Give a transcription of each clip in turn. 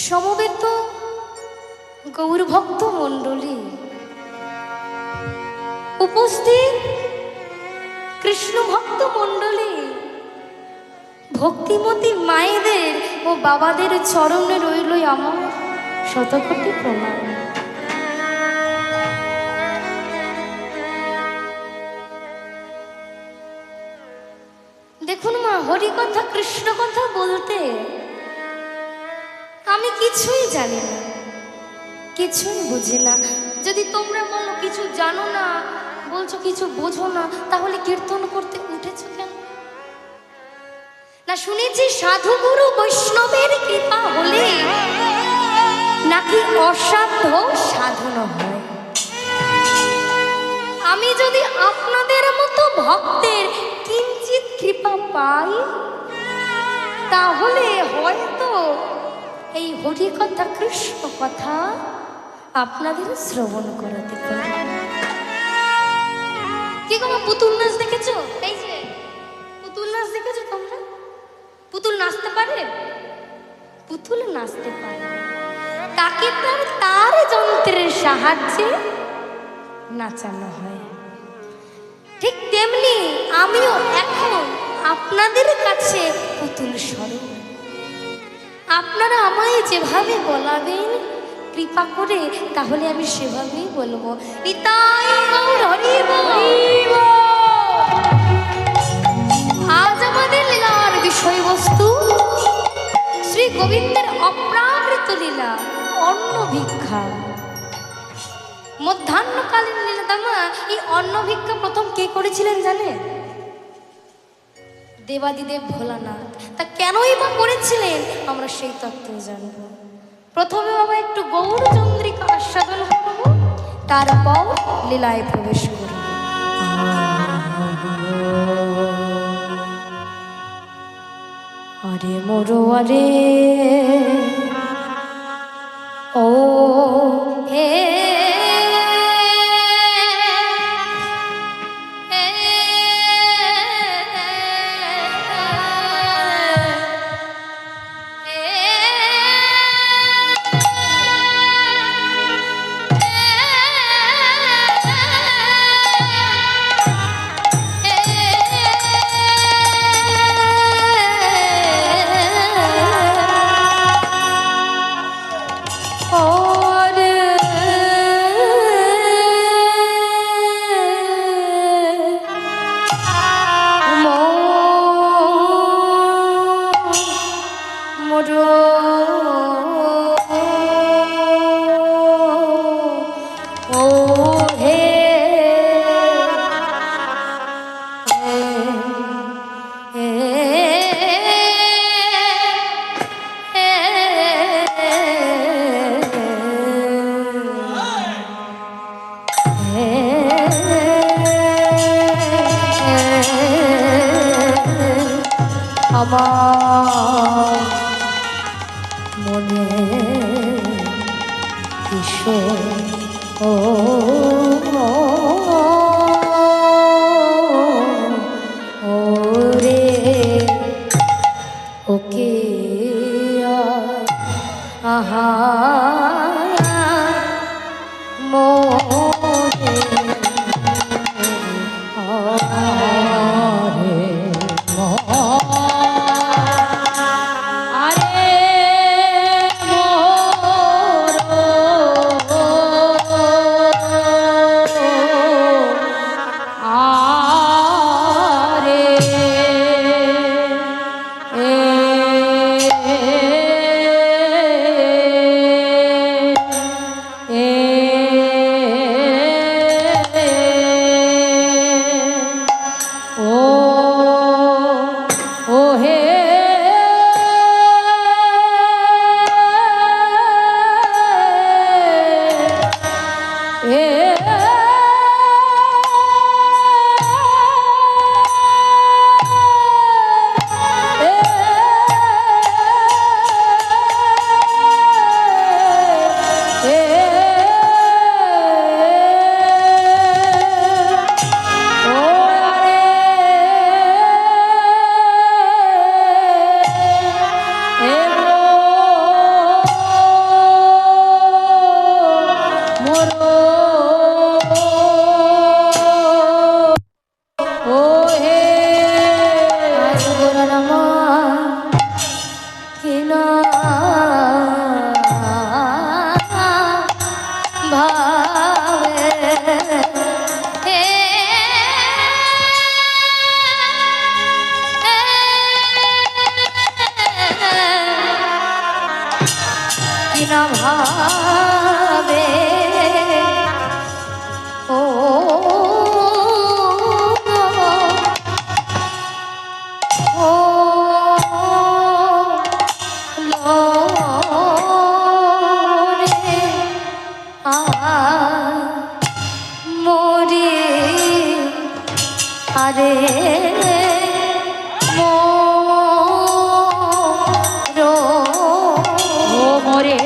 সমবেত গৌরভক্ত মণ্ডলী, উপস্থিত কৃষ্ণ ভক্ত মণ্ডলী, ভক্তিমতী মায়েদের ও বাবাদের চরণে রইল আমার শতকোটি প্রণাম। দেখুন মা, হরি কথা কৃষ্ণ কথা বলতে আমি কিছুই জানি না, কিছুই বুঝি না। যদি তোমরা বলো কিছু জানো না, বলছো কিছু বোঝো না, তাহলে কীর্তন করতে উঠেছো কেন? না শুনেছি সাধু গুরু বৈষ্ণবের কৃপা হলে নাকি অসাধ্য সাধন হয়। আমি যদি আপনাদের মতো ভক্তের কিঞ্চিত কৃপা পাই, তাহলে হয়তো এই হরি কথা কৃষ্ণ কথা আপনাদের শ্রবণ করাতে পারে। কি গো, পুতুল নাচ দেখেছো? এই যে পুতুল নাচ দেখেছো তোমরা? পুতুল নাচতে পারে? পুতুল নাচতে পারে, তাকে তার যন্ত্রের সাহায্যে নাচানো হয়। ঠিক তেমনি আমিও এখন আপনাদের কাছে পুতুল স্বরূপ। আপনারা আমায় যেভাবে বলাবেন কৃপা করে, তাহলে আমি সেভাবেই বলবো। নিতাই গৌর হরি বল। আজ আমাদের লীলার বিষয়বস্তু শ্রী গোবিন্দের অপ্রাকৃত লীলা অন্ন ভিক্ষা। মধ্যাহ্নকালীন লীলা। দামা, এই অন্ন ভিক্ষা প্রথম কে করেছিলেন জানে? দেবাদিদেব ভোলানাথ। তা কেনই বা করেছিলেন আমরা সেই তত্ত্ব জানব। প্রথমে বাবা একটু গৌরচন্দ্রিকা আস্বাদন করব, তারপর লীলায় প্রবেশ করব। আরে মোরো আরে ও হে আমার মনে কিশোর ও রে ওকে আহা কি না ভাবে ও ও লোরে মোরে আরে মোরে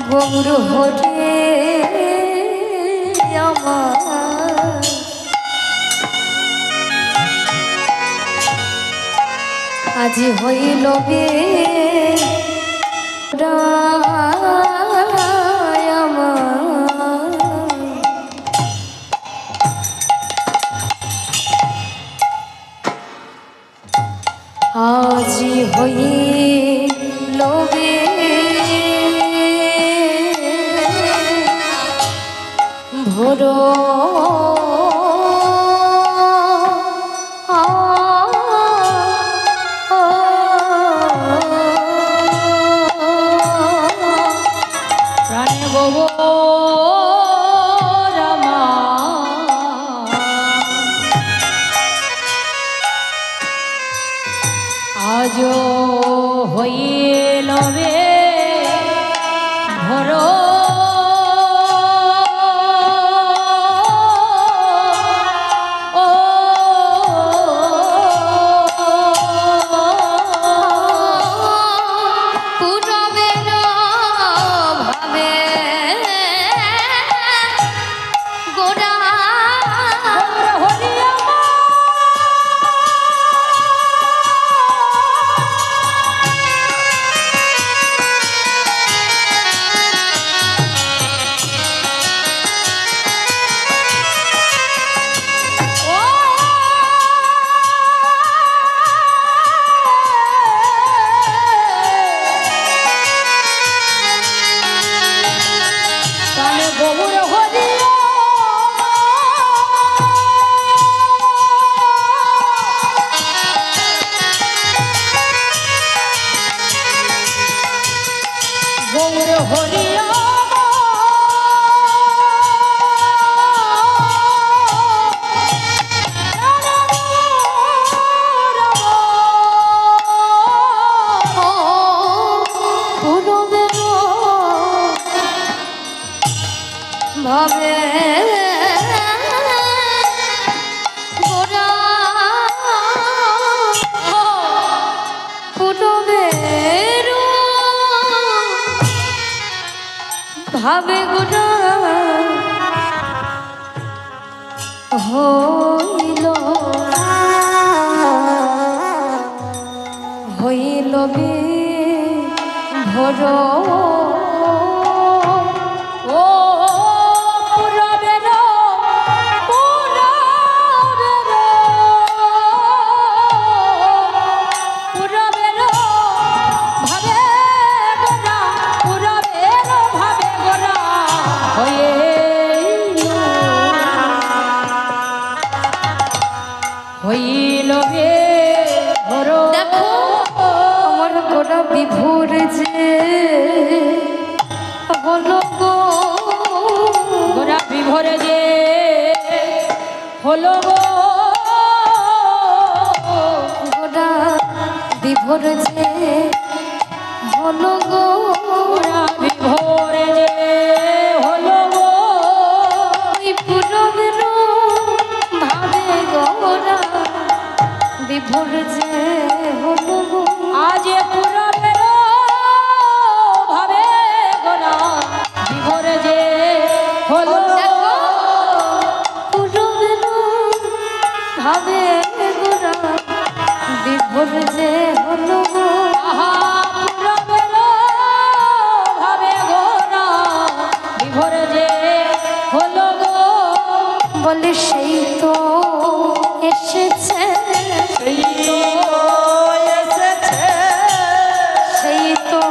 গৌর হরে আমার আজি হইল বে আজি হইল বে ভোর আজ হইল বে ভোর ভাবে গোরা পূরবের ভাবে গোরা হইল হইল বে ভোর দেখো আমার গোড়া বিভোর যে হলো গো গোড়া বিভোরে যে হলো গো গোড়া বিভোর যে হলো গো গোড়া বিভোরে যে হলো গো ওই পূরবের ভাবে গোড়া বিভোর যে হলো গো আজ পূরবের ভাবে গোড়া বিভোরে যে হলো দেখো পূরবের ভাবে গোড়া বিভোর যে হলো গো আহা পূরবের ভাবে গোড়া বিভোরে যে হলো গো বলে সেই তো এসেছে সেই তো এসেছে সেই তো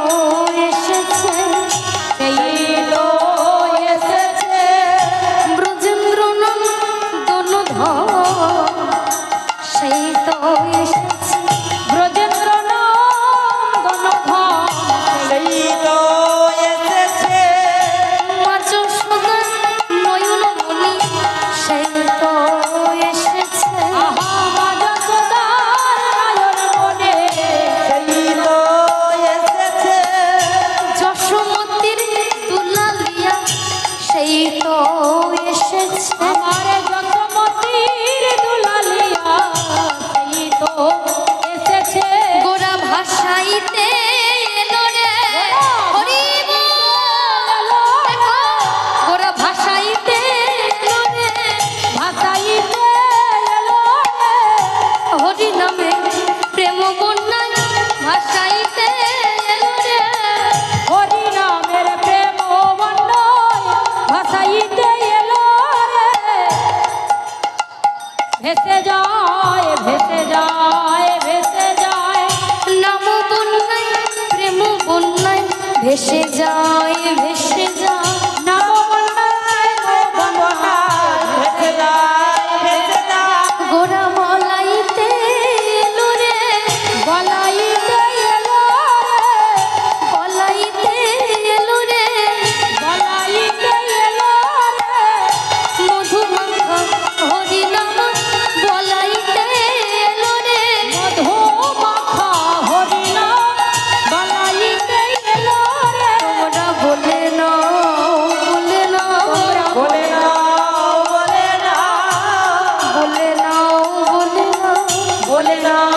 এসেছে সেই তো এসেছে ব্রজেন্দ্র নন্দন সেই তো এসেছে ব্রজেন্দ্র নন্দন সেই তো এসেছে মাঝ সদা নয়ন মনি সেই তো এসেছে আহা মাঝ সদার নয়ন মনে সেই তো এসেছে যশোমতির দুলালিয়া সেই তো এসেছে আমার যশোমতির দুলালিয়া সেই তো এসেছে গোরা ভাষাইতে এলো রে হরি বল। দেখো, গোরা ভাষাইতে এলো রে ভাষাইতে এলো রে হরি নামে প্রেম বন্যায় ভাষাইতে এলো রে হরি নামের প্রেম বন্যায় ভাষাইতে এলো রে ভেসে যায় ভেসে যায় ভেসে যায় নাম বন্যায় প্রেম বন্যায় ভেসে যায় ভেসে যায় নাম বন্যায় বন্যায় ভেসে যায় ভেসে যায় গোরা বলাইতে এলো রে বলাইতে এলো রে বলাইতে এলো রে বলাইতে এলো রে মধুমাখা হরি নাম বলাইতে এলো রে মধু মাখা বলে না